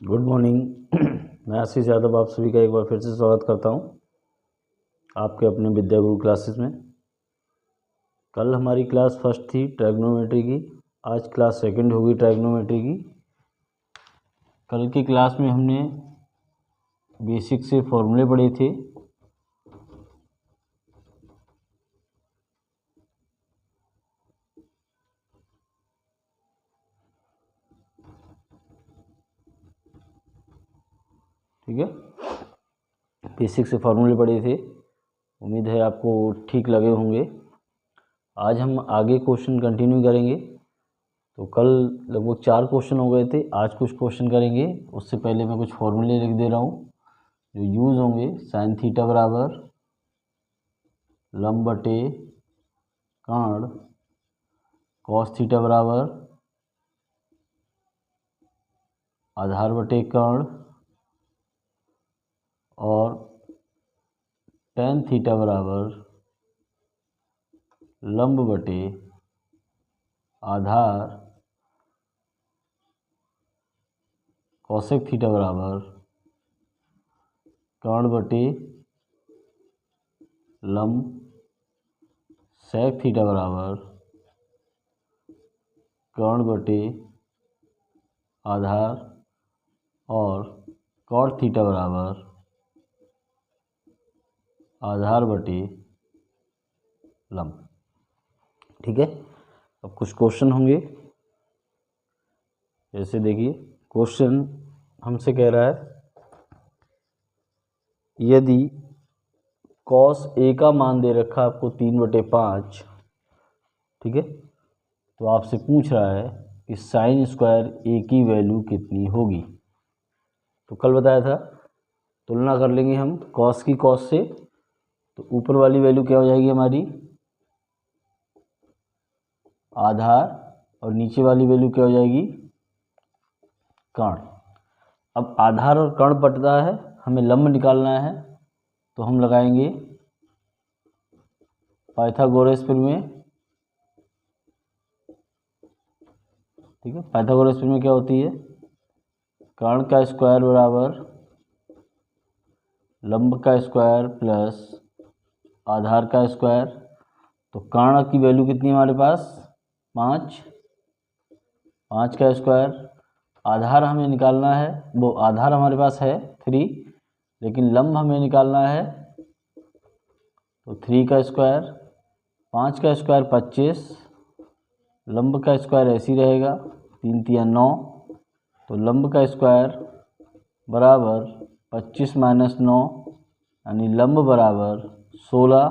Good morning. मैं आशीष यादव आप सभी का एक बार फिर से स्वागत करता हूं आपके अपने विद्या गुरु क्लासेस में। कल हमारी क्लास फर्स्ट थी ट्रायगोनोमेट्री की, आज क्लास सेकंड होगी ट्रायगोनोमेट्री की। कल की क्लास में हमने बेसिक से फॉर्मूले पढ़े थे। ठीक है, बेसिक से फॉर्मूले पढ़े थे, उम्मीद है आपको ठीक लगे होंगे। आज हम आगे क्वेश्चन कंटिन्यू करेंगे। तो कल लगभग 4 क्वेश्चन हो गए थे, आज कुछ क्वेश्चन करेंगे। उससे पहले मैं कुछ फॉर्मूले लिख दे रहा हूँ जो यूज़ होंगे। साइन थीटा बराबर लंब बटे कर्ण, कॉस थीटा बराबर आधार बटे कर्ण, और टेन थीटा बराबर लंब बटे आधार, कॉसेक थीटा बराबर कर्ण बटे लंब, सेक थीटा बराबर कर्ण बटे आधार, और कॉट थीटा बराबर आधार बटे लंब। ठीक है, अब कुछ क्वेश्चन होंगे। जैसे देखिए, क्वेश्चन हमसे कह रहा है यदि कॉस ए का मान दे रखा है आपको 3/5, ठीक है, तो आपसे पूछ रहा है कि साइन स्क्वायर ए की वैल्यू कितनी होगी। तो कल बताया था, तुलना कर लेंगे हम कॉस की कॉस से। तो ऊपर वाली वैल्यू क्या हो जाएगी हमारी, आधार, और नीचे वाली वैल्यू क्या हो जाएगी, कर्ण। अब आधार और कर्ण पटता है, हमें लंब निकालना है, तो हम लगाएंगे पाइथागोरस प्रमेय। ठीक है, पाइथागोरस प्रमेय क्या होती है, कर्ण का स्क्वायर बराबर लंब का स्क्वायर प्लस आधार का स्क्वायर। तो कर्ण की वैल्यू कितनी है हमारे पास, 5, 5 का स्क्वायर। आधार हमें निकालना है, वो आधार हमारे पास है 3, लेकिन लंब हमें निकालना है, तो 3 का स्क्वायर, 5 का स्क्वायर 25, लंब का स्क्वायर ऐसे ही रहेगा, 3 तिया 9, तो लंब का स्क्वायर बराबर 25 - 9, यानी लंब बराबर 16।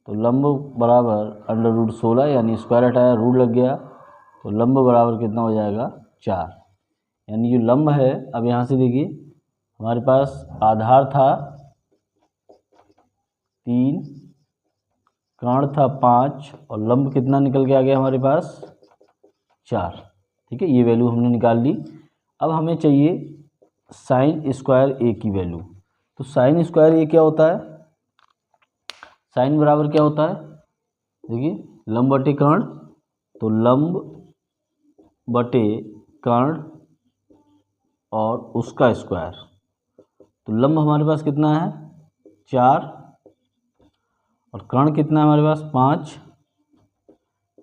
तो लंब बराबर √16, यानी स्क्वायर हटाया रूट लग गया, तो लंब बराबर कितना हो जाएगा, 4। यानी जो लंब है, अब यहाँ से देखिए हमारे पास आधार था 3, कर्ण था 5, और लंब कितना निकल के आ गया हमारे पास, 4। ठीक है, ये वैल्यू हमने निकाल ली। अब हमें चाहिए साइन स्क्वायर ए की वैल्यू। तो साइन स्क्वायर ए क्या होता है, साइन बराबर क्या होता है, देखिए लंब बटे कर्ण, तो लंब बटे कर्ण और उसका स्क्वायर। तो लंब हमारे पास कितना है, 4, और कर्ण कितना है हमारे पास, 5।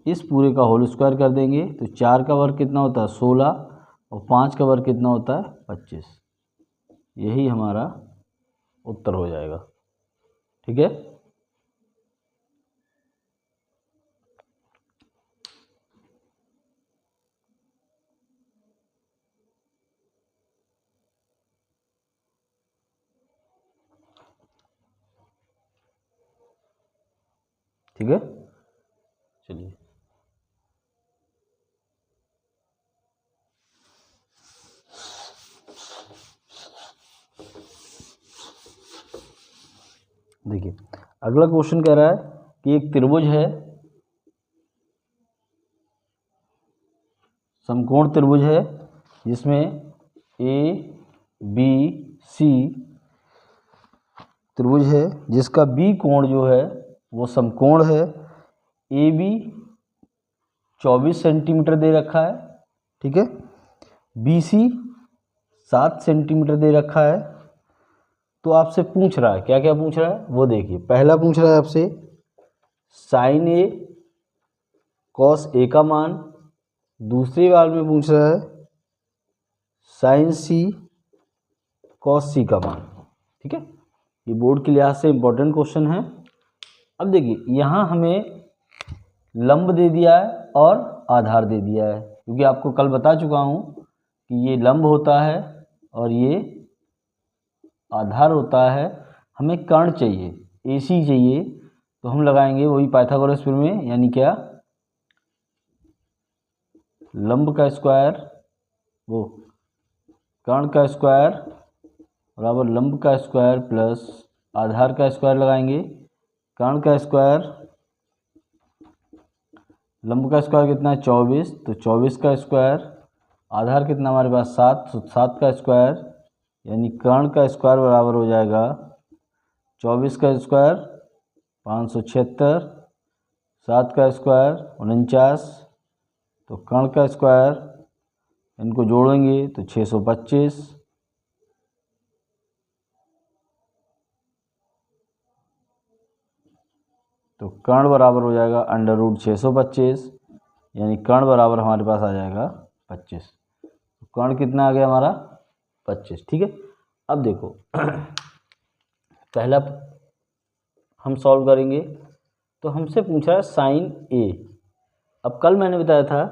इस पूरे का होल स्क्वायर कर देंगे, तो 4 का वर्ग कितना होता है, 16, और 5 का वर्ग कितना होता है, 25। यही हमारा उत्तर हो जाएगा। ठीक है, ठीक है, चलिए देखिए, अगला क्वेश्चन कह रहा है कि एक त्रिभुज है, समकोण त्रिभुज है, जिसमें ए बी सी त्रिभुज है, जिसका बी कोण जो है वो समकोण है। ए बी 24 सेंटीमीटर दे रखा है, ठीक है, बी सी 7 सेंटीमीटर दे रखा है, तो आपसे पूछ रहा है, क्या क्या पूछ रहा है वो देखिए। पहला पूछ रहा है आपसे साइन ए कॉस ए का मान, दूसरी बार में पूछ रहा है साइन सी कॉस सी का मान। ठीक है, ये बोर्ड के लिहाज से इम्पोर्टेंट क्वेश्चन है। अब देखिए यहाँ हमें लंब दे दिया है और आधार दे दिया है, क्योंकि आपको कल बता चुका हूँ कि ये लंब होता है और ये आधार होता है। हमें कर्ण चाहिए, AC चाहिए, तो हम लगाएंगे वही पाइथागोरस प्रमेय, यानी क्या, लंब का स्क्वायर वो कर्ण का स्क्वायर बराबर लंब का स्क्वायर प्लस आधार का स्क्वायर लगाएंगे। कर्ण का स्क्वायर, लंब का स्क्वायर कितना है 24, तो 24 का स्क्वायर, आधार कितना हमारे पास 7, तो 7 का स्क्वायर, यानी कर्ण का स्क्वायर बराबर हो जाएगा 24 का स्क्वायर 576, 7 का स्क्वायर 49, तो कर्ण का स्क्वायर इनको जोड़ेंगे तो 625, तो कर्ण बराबर हो जाएगा अंडर रूट 625, यानी कर्ण बराबर हमारे पास आ जाएगा 25। तो कर्ण कितना आ गया हमारा 25। ठीक है, अब देखो पहला हम सॉल्व करेंगे, तो हमसे पूछा है साइन ए। अब कल मैंने बताया था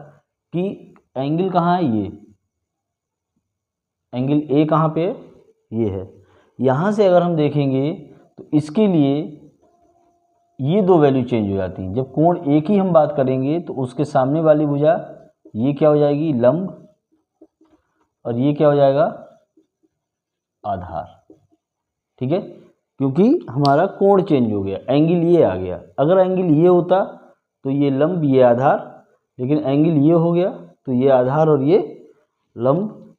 कि एंगल कहाँ है, ये एंगल ए कहाँ पे ये है। यहाँ से अगर हम देखेंगे तो इसके लिए ये दो वैल्यू चेंज हो जाती हैं। जब कोण ए की हम बात करेंगे तो उसके सामने वाली भुजा ये क्या हो जाएगी लंब, और ये क्या हो जाएगा आधार। ठीक है, क्योंकि हमारा कोण चेंज हो गया, एंगल ये आ गया। अगर एंगल ये होता तो ये लंब ये आधार, लेकिन एंगल ये हो गया तो ये आधार और ये लंब।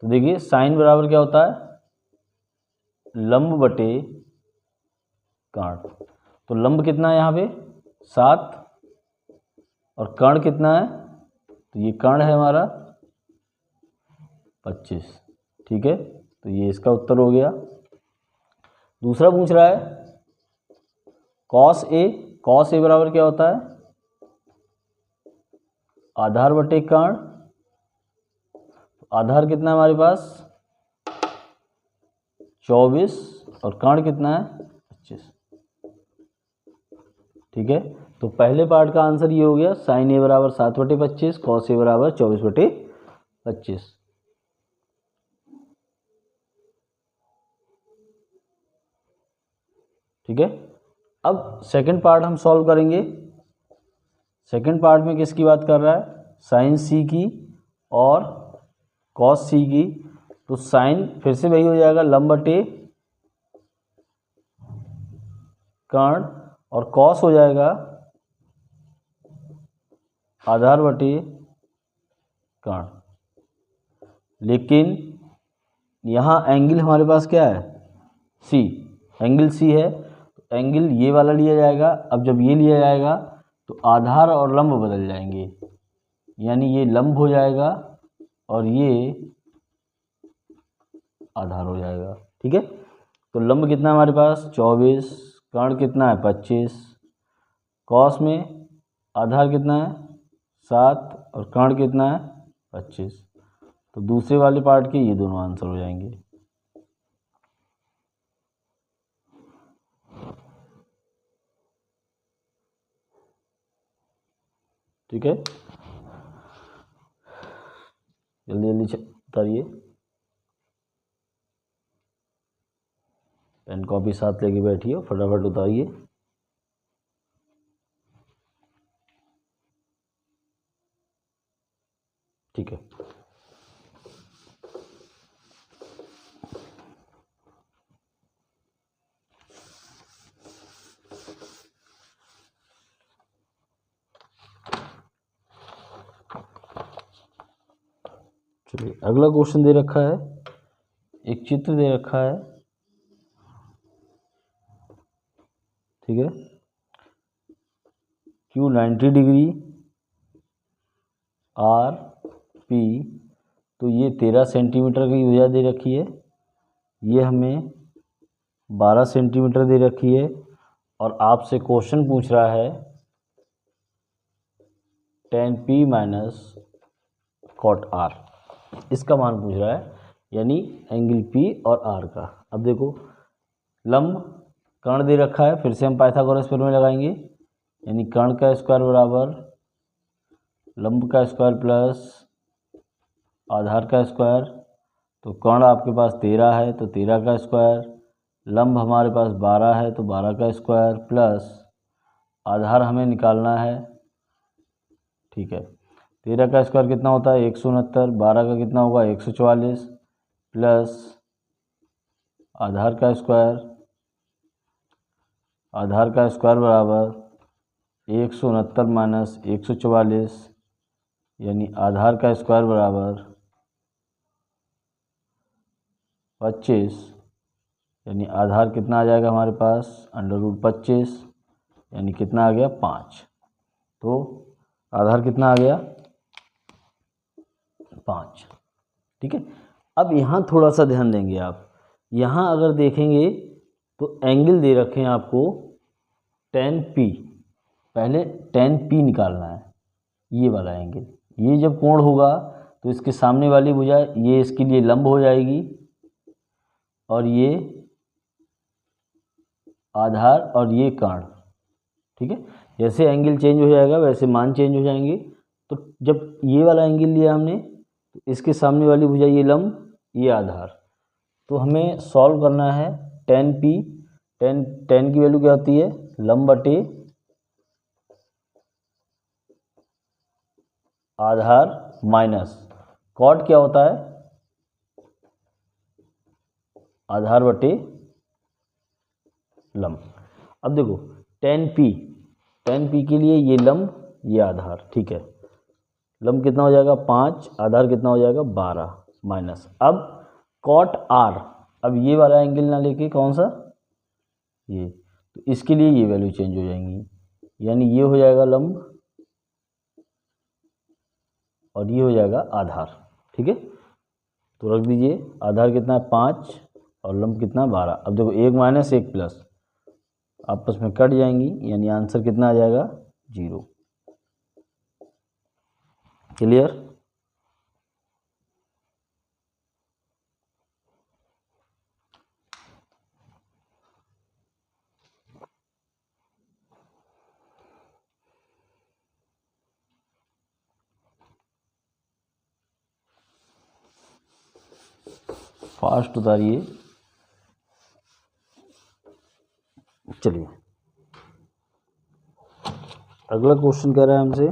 तो देखिए साइन बराबर क्या होता है लंब बटे कर्ण। तो लंब कितना है यहाँ पे 7 और कर्ण कितना है, तो ये कर्ण है हमारा 25। ठीक है, तो ये इसका उत्तर हो गया। दूसरा पूछ रहा है कॉस ए। कॉस ए बराबर क्या होता है आधार बटे कर्ण। आधार कितना है हमारे पास 24 और कर्ण कितना है 25। ठीक है, तो पहले पार्ट का आंसर ये हो गया, साइन ए बराबर 7 बटे 25, कॉस ए बराबर 24 बटे 25। ठीक है, अब सेकंड पार्ट हम सॉल्व करेंगे। सेकंड पार्ट में किसकी बात कर रहा है साइन सी की और कॉस सी की। तो साइन फिर से वही हो जाएगा लंब बटे कर्ण, और कॉस हो जाएगा आधार बटे कर्ण। लेकिन यहाँ एंगल हमारे पास क्या है सी, एंगल सी है, तो एंगल ये वाला लिया जाएगा। अब जब ये लिया जाएगा तो आधार और लंब बदल जाएंगे, यानी ये लंब हो जाएगा और ये आधार हो जाएगा। ठीक है, तो लंब कितना है हमारे पास 24, कर्ण कितना है 25, कॉस में आधार कितना है 7 और कर्ण कितना है 25। तो दूसरे वाले पार्ट के ये दोनों आंसर हो जाएंगे। ठीक है, जल्दी जल्दी उतारिए, पेन कॉपी साथ लेके बैठिए, फटाफट उतारिए। ठीक है, चलिए अगला क्वेश्चन दे रखा है, एक चित्र दे रखा है। ठीक है, Q 90 डिग्री, R P, तो ये 13 सेंटीमीटर की भुजा दे रखी है, ये हमें 12 सेंटीमीटर दे रखी है, और आपसे क्वेश्चन पूछ रहा है tan P minus cot R, इसका मान पूछ रहा है, यानी एंगल P और R का। अब देखो लंब कर्ण दे रखा है, फिर से हम पाइथागोरस प्रमेय लगाएंगे, यानी कर्ण का स्क्वायर बराबर लंब का स्क्वायर प्लस आधार का स्क्वायर। तो कर्ण आपके पास 13 है तो 13 का स्क्वायर, लंब हमारे पास 12 है तो 12 का स्क्वायर प्लस आधार हमें निकालना है, ठीक है। 13 का स्क्वायर कितना होता है 169, 12 का कितना होगा 144 प्लस आधार का स्क्वायर बराबर 169 माइनस 144, यानी आधार का स्क्वायर बराबर 25, यानी आधार कितना आ जाएगा हमारे पास √25, यानी कितना आ गया 5। तो आधार कितना आ गया 5, ठीक है। अब यहाँ थोड़ा सा ध्यान देंगे आप, यहाँ अगर देखेंगे तो एंगल दे रखे हैं आपको tan P, पहले tan P निकालना है, ये वाला एंगल। ये जब कोण होगा तो इसके सामने वाली भुजा ये इसके लिए लंब हो जाएगी, और ये आधार और ये कर्ण, ठीक है। जैसे एंगल चेंज हो जाएगा वैसे मान चेंज हो जाएंगे। तो जब ये वाला एंगल लिया हमने तो इसके सामने वाली भुजा ये लंब ये आधार, तो हमें सॉल्व करना है tan P। tan की वैल्यू क्या होती है लंब बटे आधार माइनस कॉट क्या होता है आधार बटे लंब। अब देखो tan P के लिए ये लंब ये आधार, ठीक है। लंब कितना हो जाएगा 5, आधार कितना हो जाएगा 12 माइनस। अब cot R, अब ये वाला एंगल ना लेके कौन सा ये, तो इसके लिए ये वैल्यू चेंज हो जाएंगी, यानी ये हो जाएगा लंब और ये हो जाएगा आधार, ठीक है। तो रख दीजिए आधार कितना है 5 और लंब कितना 12। अब देखो 1 माइनस 1 प्लस आपस में कट जाएंगी, यानी आंसर कितना आ जाएगा 0। क्लियर। फास्ट उतारिए। चलिए अगला क्वेश्चन कह रहा है हमसे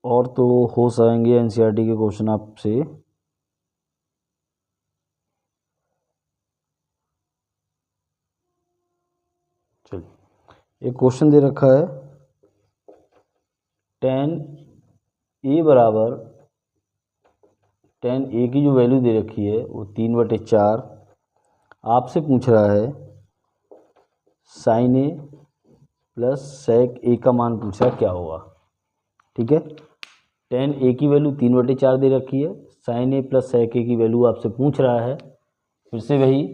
और तो हो सकेंगे एनसीईआरटी के क्वेश्चन आपसे। चलिए एक क्वेश्चन दे रखा है tan A बराबर tan A की जो वैल्यू दे रखी है वो 3/4, आपसे पूछ रहा है sin A plus sec A का मान पूछा है क्या होगा, ठीक है। tan A की वैल्यू 3/4 दे रखी है, sin A plus sec A की वैल्यू आपसे पूछ रहा है, फिर से वही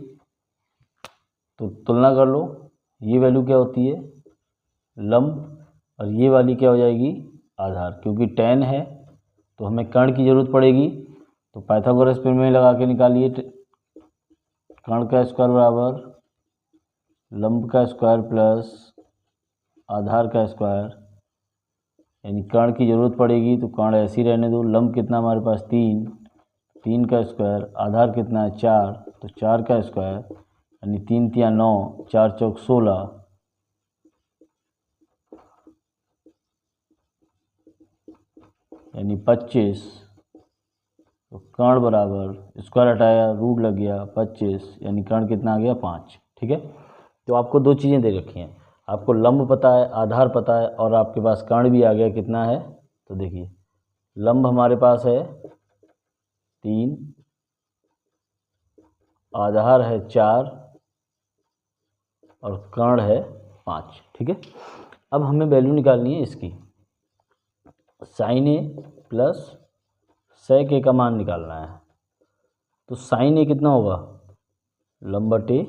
तो तुलना कर लो। ये वैल्यू क्या होती है लंब और ये वाली क्या हो जाएगी आधार, क्योंकि tan है तो हमें कर्ण की जरूरत पड़ेगी, तो पाइथागोरस प्रमेय लगा के निकालिए। कर्ण का स्क्वायर बराबर लंब का स्क्वायर प्लस आधार का स्क्वायर, यानी कर्ण की जरूरत पड़ेगी तो कर्ण ऐसे ही रहने दो। लंब कितना हमारे पास 3 का स्क्वायर, आधार कितना है 4 तो 4 का स्क्वायर, यानी 3 × 9 4 × 16, यानी 25। तो कर्ण बराबर स्क्वायर हटाया रूट लग गया 25, यानी कर्ण कितना आ गया 5, ठीक है। तो आपको दो चीज़ें दे रखी हैं, आपको लंब पता है आधार पता है और आपके पास कर्ण भी आ गया कितना है। तो देखिए लंब हमारे पास है 3, आधार है 4 और कर्ण है 5, ठीक है। अब हमें वैल्यू निकालनी है इसकी, साइन ए प्लस सेक ए का मान निकालना है। तो साइन ए कितना होगा, लंब बटे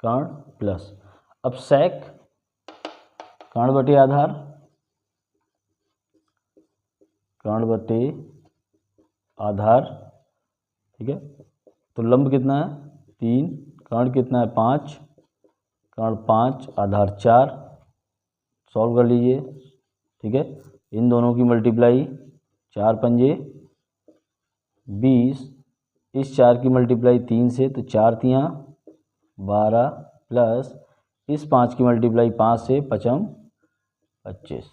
कर्ण प्लस, अब सेक कर्ण बटे आधार, कर्ण बटे आधार, ठीक है। तो लंब कितना है 3, कर्ण कितना है 5, कर्ण 5 आधार 4, सॉल्व कर लीजिए, ठीक है। इन दोनों की मल्टीप्लाई 4 पंजे 20, इस 4 की मल्टीप्लाई 3 से, तो 4 तियाँ 12 प्लस इस 5 की मल्टीप्लाई 5 से, 5 25,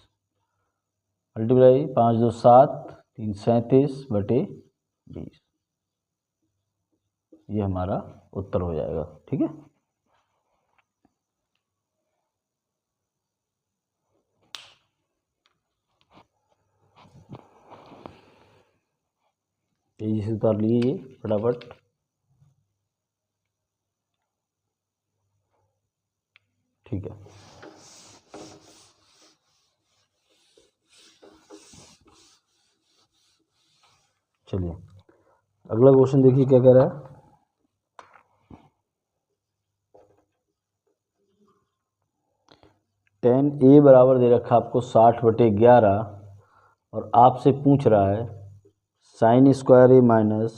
मल्टीप्लाई 5 2 7, 3 37 बटे 20, ये हमारा उत्तर हो जाएगा, ठीक है। तेजी से उतार लीजिए फटाफट। ठीक है, चलिए अगला क्वेश्चन देखिए क्या कह रहा है। tan ए बराबर दे रखा आपको 60/11 और आपसे पूछ रहा है साइन स्क्वायर ए माइनस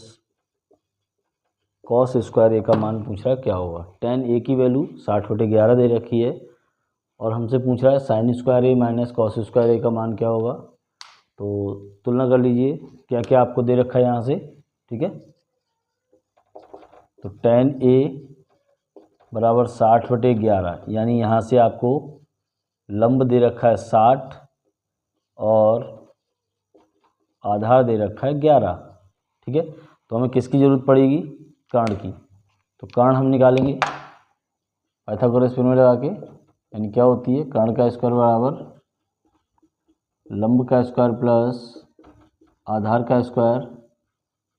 कॉस स्क्वायर ए का मान पूछ रहा है क्या होगा। tan ए की वैल्यू 60/11 दे रखी है और हमसे पूछ रहा है साइन स्क्वायर ए माइनस कॉस स्क्वायर ए का मान क्या होगा। तो तुलना कर लीजिए क्या क्या आपको दे रखा है यहाँ से, ठीक है। तो tan ए बराबर 60/11, यानी यहाँ से आपको लंब दे रखा है 60 और आधार दे रखा है 11, ठीक है। तो हमें किसकी ज़रूरत पड़ेगी, कर्ण की। तो कर्ण हम निकालेंगे पाइथागोरस थ्योरम लगा के, यानी क्या होती है, कर्ण का स्क्वायर बराबर लंब का स्क्वायर प्लस आधार का स्क्वायर।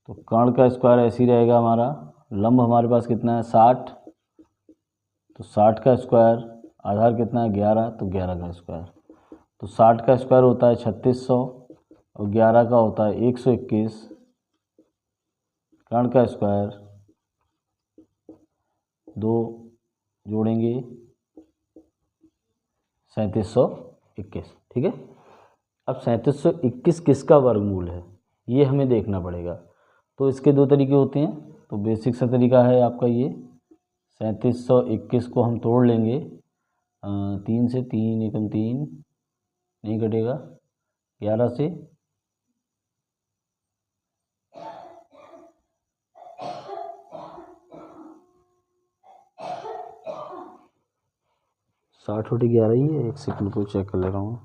तो कर्ण का स्क्वायर ऐसे ही रहेगा हमारा, लंब हमारे पास कितना है 60, तो 60 का स्क्वायर, आधार कितना है 11, तो 11 का स्क्वायर। तो 60 का स्क्वायर होता है 3600 और 11 का होता है 121, कर्ण का स्क्वायर 2 जोड़ेंगे 3721, ठीक है। अब 3721 किसका वर्गमूल है ये हमें देखना पड़ेगा। तो इसके दो तरीके होते हैं। तो बेसिक सा तरीका है आपका ये, 3721 को हम तोड़ लेंगे 3 से, 3 एकम 3 नहीं कटेगा, 11 से 60/11 ही है। एक सेकंड को चेक कर ले रहा हूँ।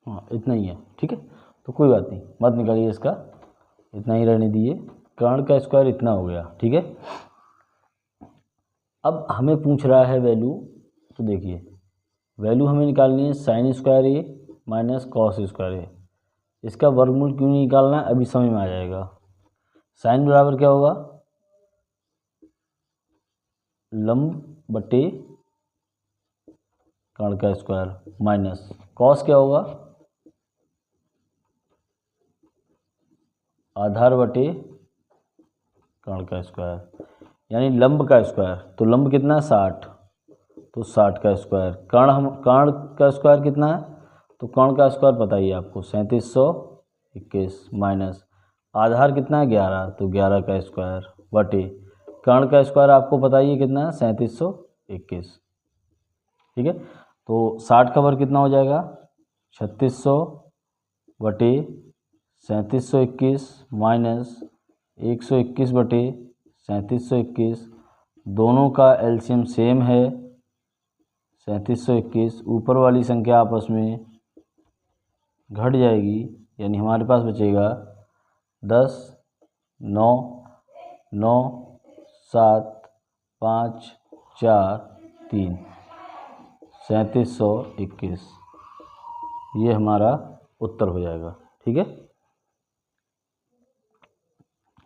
हाँ इतना ही है, ठीक है। तो कोई बात नहीं, मत निकालिए इसका, इतना ही रहने दीजिए। कर्ण का स्क्वायर इतना हो गया, ठीक है। अब हमें पूछ रहा है वैल्यू, तो देखिए वैल्यू हमें निकालनी है साइन स्क्वायर ए माइनस कॉस स्क्वायर ए। इसका वर्गमूल क्यों नहीं निकालना है अभी समझ में आ जाएगा। साइन बराबर क्या होगा, लंब बटे कर्ण का स्क्वायर, माइनस कॉस क्या होगा, आधार बटे कर्ण का स्क्वायर, यानी लंब का स्क्वायर। तो लंब कितना है 60, तो 60 का स्क्वायर। कर्ण का स्क्वायर कितना है, तो कर्ण का स्क्वायर पता ही है आपको 3721, माइनस आधार कितना है 11, तो 11 का स्क्वायर बटे कर्ण का स्क्वायर आपको पता ही है कितना है 3721, ठीक है। तो 60 का वर्ग कितना हो जाएगा 3600 बटे 3721 माइनस 121 बटे 3721, दोनों का एलसीएम सेम है 3721। ऊपर वाली संख्या आपस में घट जाएगी, यानी हमारे पास बचेगा 10 9 9 7 5 4 3 3721। ये हमारा उत्तर हो जाएगा। ठीक है,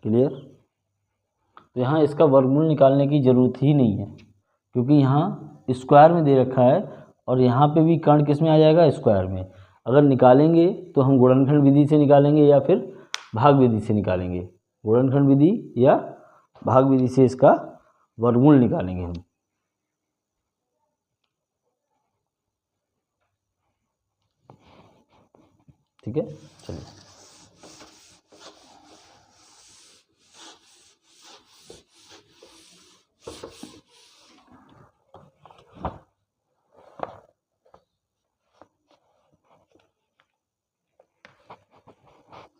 क्लियर। तो यहाँ इसका वर्गमूल निकालने की ज़रूरत ही नहीं है, क्योंकि यहाँ स्क्वायर में दे रखा है और यहाँ पे भी कर्ण किस में आ जाएगा, स्क्वायर में। अगर निकालेंगे तो हम गुणनखंड विधि से निकालेंगे या फिर भाग विधि से निकालेंगे। गुणनखंड विधि या भाग विधि से इसका वर्गमूल निकालेंगे हम। ठीक है, चलिए।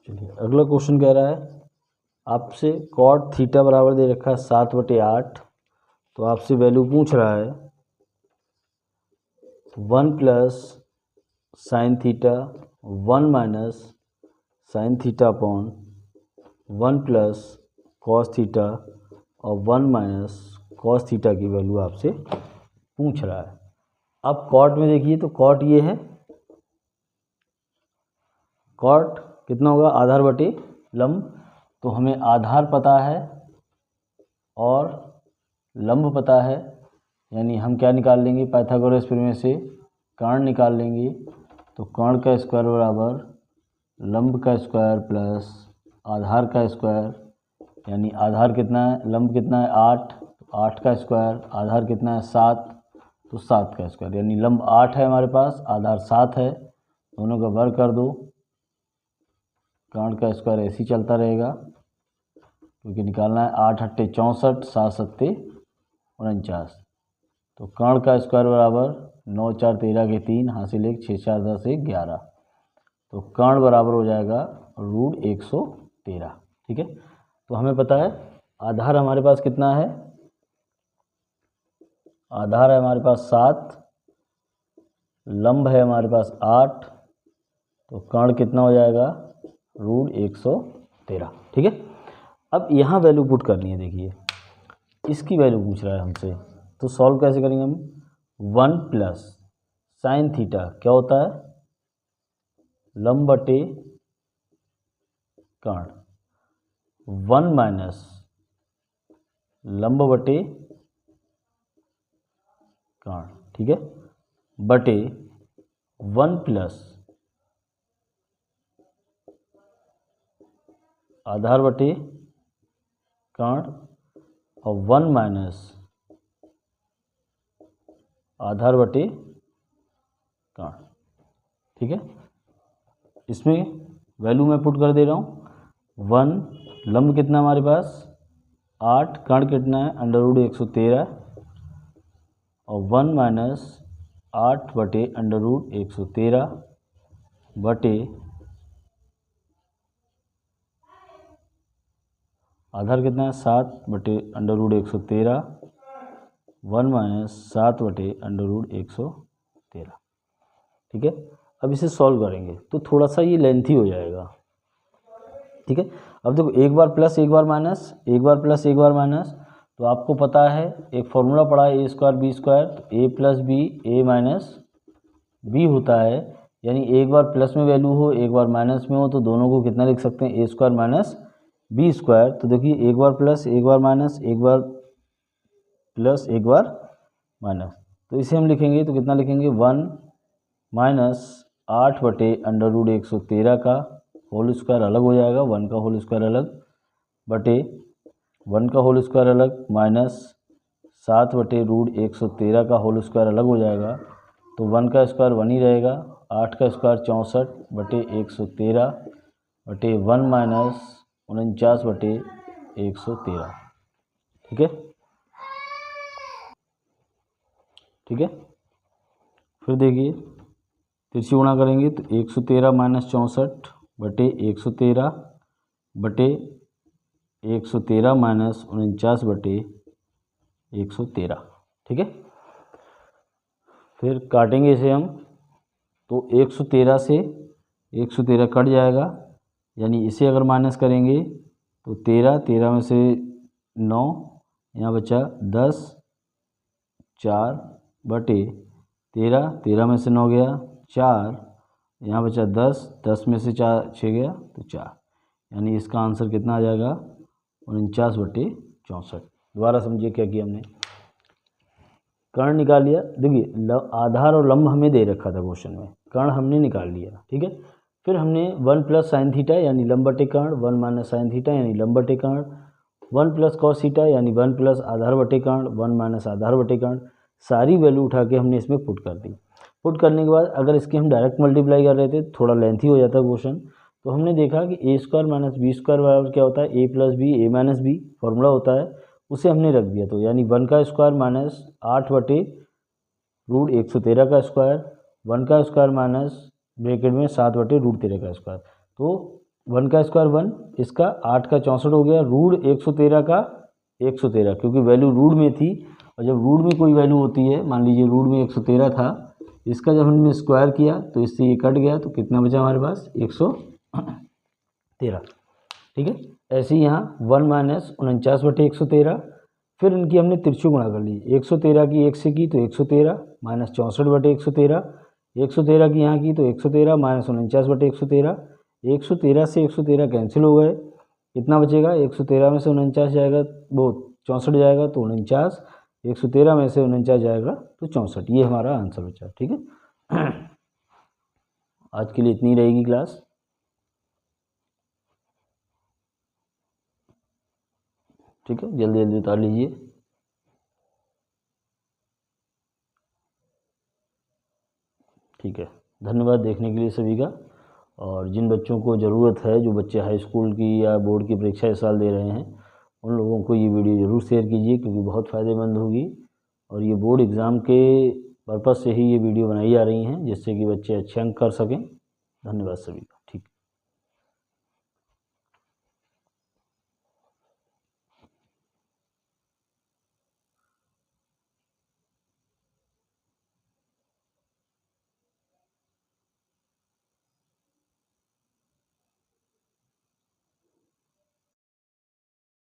चलिए, अगला क्वेश्चन कह रहा है आपसे कॉट थीटा बराबर दे रखा है 7/8। तो आपसे वैल्यू पूछ रहा है 1 plus sine theta 1 minus sine theta upon 1 plus cos theta और 1 माइनस कॉस थीटा की वैल्यू आपसे पूछ रहा है। अब कॉट में देखिए तो कॉट ये है, कॉट कितना होगा, आधार बटे लंब। तो हमें आधार पता है और लंब पता है, यानी हम क्या निकाल लेंगे, पाइथागोरस प्रमेय से कर्ण निकाल लेंगे। तो कर्ण का स्क्वायर बराबर लंब का स्क्वायर प्लस आधार का स्क्वायर, यानी आधार कितना है, लंब कितना है 8, तो 8 का स्क्वायर, आधार कितना है 7, तो 7 का स्क्वायर, यानी लंब 8 है हमारे पास, आधार 7 है, दोनों का वर्ग कर दो। कर्ण का स्क्वायर ऐसे ही चलता रहेगा, क्योंकि निकालना है 8 अट्ठे 64, 7 सत्ते 49। तो कर्ण का स्क्वायर बराबर 9 4 13 के 3, हासिल 1 6 4 10 1 11। तो कर्ण बराबर हो जाएगा √113। ठीक है, तो हमें पता है आधार हमारे पास कितना है, आधार है हमारे पास 7, लंब है हमारे पास 8, तो कर्ण कितना हो जाएगा √113। ठीक है, अब यहाँ वैल्यू पुट करनी है। देखिए इसकी वैल्यू पूछ रहा है हमसे, तो सॉल्व कैसे करेंगे हम। 1 प्लस साइन थीटा क्या होता है, लंब बटे कर्ण, 1 माइनस लंब बटे कर्ण, ठीक है, बटे 1 प्लस आधार बटे कर्ण और 1 माइनस आधार बटे कर्ण। ठीक है, इसमें वैल्यू मैं पुट कर दे रहा हूँ। 1 लंब कितना हमारे पास 8, कर्ण कितना है √113 और 1 माइनस 8 बटे √113 बटे आधार कितना है 7 बटे √113, 1 माइनस 7 बटे √113। ठीक है, अब इसे सॉल्व करेंगे तो थोड़ा सा ये लेंथी हो जाएगा। ठीक है, अब देखो एक बार प्लस एक बार माइनस, एक बार प्लस एक बार माइनस, तो आपको पता है एक फॉर्मूला पढ़ा है a² b², तो a plus b a minus b होता है, यानी एक बार प्लस में वैल्यू हो एक बार माइनस में हो, तो दोनों को कितना लिख सकते हैं a² माइनस b²। तो देखिए एक बार प्लस एक बार माइनस, एक बार प्लस एक बार माइनस, तो इसे हम लिखेंगे तो कितना लिखेंगे 1 माइनस 8 बटे √113 का होल स्क्वायर अलग हो जाएगा, 1 का होल स्क्वायर अलग बटे 1 का होल स्क्वायर अलग माइनस 7 बटे √113 का होल स्क्वायर अलग हो जाएगा। तो 1 का स्क्वायर 1 ही रहेगा, 8 का स्क्वायर 64 बटे 113 बटे 1 माइनस 49 बटे 113। ठीक है, ठीक है, फिर देखिए तिरछी गुणा करेंगे तो 113 माइनस 64 बटे 113 बटे 113 माइनस 49 बटे 113। ठीक है, फिर काटेंगे इसे हम, तो 113 से 113 कट जाएगा, यानी इसे अगर माइनस करेंगे तो 13 में से 9, यहाँ बचा 10, 4 बटे 13 में से 9 गया 4, यहाँ बचा 10, 10 में से 6 गया तो 4, यानी इसका आंसर कितना आ जाएगा 49/64। दोबारा समझिए क्या किया हमने, कर्ण निकाल लिया। देखिए आधार और लंब हमें दे रखा था क्वेश्चन में, कर्ण हमने निकाल लिया, ठीक है। फिर हमने 1 + sin थीटा यानी लंब बटे कर्ण, 1 - sin थीटा यानी लंब बटे कर्ण, 1 + cos थीटा यानी 1 + आधार बटे कर्ण, 1 - आधार बटे कर्ण, सारी वैल्यू उठा के हमने इसमें पुट कर दी। पुट करने के बाद अगर इसकी हम डायरेक्ट मल्टीप्लाई कर रहे थे थोड़ा लेंथी हो जाता क्वेश्चन, तो हमने देखा कि a² - b² बराबर क्या होता है, a + b a - b formula होता है, उसे हमने रख दिया। तो यानी 1 का स्क्वायर माइनस 8/√113 का स्क्वायर, 1 का स्क्वायर माइनस ब्रैकेट में 7/√13 का स्क्वायर। तो 1 का स्क्वायर 1, इसका 8 का 64 हो गया, √113 का 113, क्योंकि वैल्यू रूट में थी, और जब रूट में कोई वैल्यू होती है, मान लीजिए रूट में 113 था, इसका जब हमने स्क्वायर किया तो इससे ये कट गया, तो कितना बचा हमारे पास 113, ठीक है। ऐसे ही यहाँ 1 - 49/113, फिर इनकी हमने तिरछी गुणा कर ली, 113 की 1 से की तो 113 माइनस 64/113, 113 की यहाँ की तो 113 माइनस 49/113, 113 से 113 कैंसिल हो गए, कितना बचेगा 113 में से 49 जाएगा वो 64 जाएगा तो 49, 113 में से 49 जाएगा तो 64, ये हमारा आंसर बचा, ठीक है। आज के लिए इतनी रहेगी क्लास, ठीक है, जल्दी जल्दी उतार लीजिए। ठीक है, धन्यवाद देखने के लिए सभी का। और जिन बच्चों को ज़रूरत है, जो बच्चे हाई स्कूल की या बोर्ड की परीक्षा इस साल दे रहे हैं, उन लोगों को ये वीडियो ज़रूर शेयर कीजिए, क्योंकि बहुत फ़ायदेमंद होगी। और ये बोर्ड एग्ज़ाम के पर्पज़ से ही ये वीडियो बनाई जा रही हैं, जिससे कि बच्चे अच्छे अंक कर सकें। धन्यवाद सभी का, ठीक।